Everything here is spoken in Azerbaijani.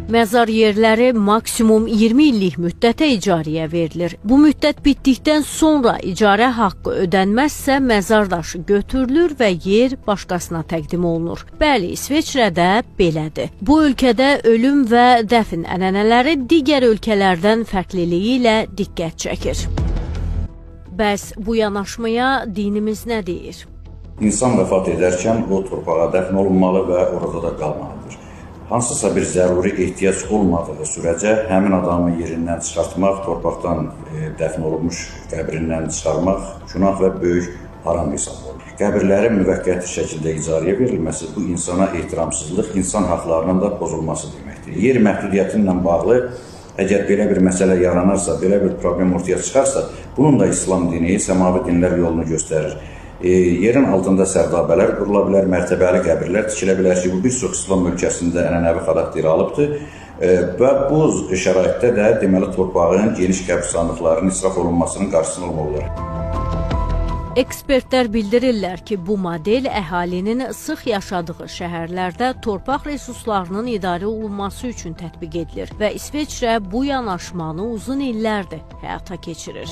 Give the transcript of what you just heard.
Məzar yerləri maksimum 20 illik müddətə icarəyə verilir. Bu müddət bitdikdən sonra icarə haqqı ödənməzsə məzar daşı götürülür və yer başqasına təqdim olunur. Bəli, İsveçrədə belədir. Bu ölkədə ölüm və dəfn ənənələri digər ölkələrdən fərqliliyi ilə diqqət çəkir. Bəs bu yanaşmaya dinimiz nə deyir? İnsan vəfat edərkən o torpağa dəfn olunmalı və orada da qalmalıdır. Hansısa bir zəruri ehtiyac olmadığı sürəcə həmin adamı yerindən çıxartmaq, torpaqdan dəfn olunmuş qəbrindən çıxarmaq günah və böyük haram hesab olunur. Qəbirlərin müvəqqəti şəkildə icarəyə verilməsi bu insana ehtiramsızlıq, insan haqlarının da pozulması deməkdir. Yer məhdudiyyəti ilə bağlı əgər belə bir məsələ yaranarsa, belə bir problem ortaya çıxarsa, bunun da İslam dini, səmavi dinlər yolunu göstərir. Yerin altında sərdabələr qurula bilər, mərtəbəli qəbirlər tikilə bilər ki, bu bir çox İslam ölkəsində ənənəvi xarakteri alıbdır və bu şəraitdə də deməli torpağın geniş qəbirstanlıqlarının israf olunmasının qarşısını almaq olar. Ekspertlər bildirirlər ki, bu model əhalinin sıx yaşadığı şəhərlərdə torpaq resurslarının idarə olunması üçün tətbiq edilir və İsveçrə bu yanaşmanı uzun illərdir həyata keçirir.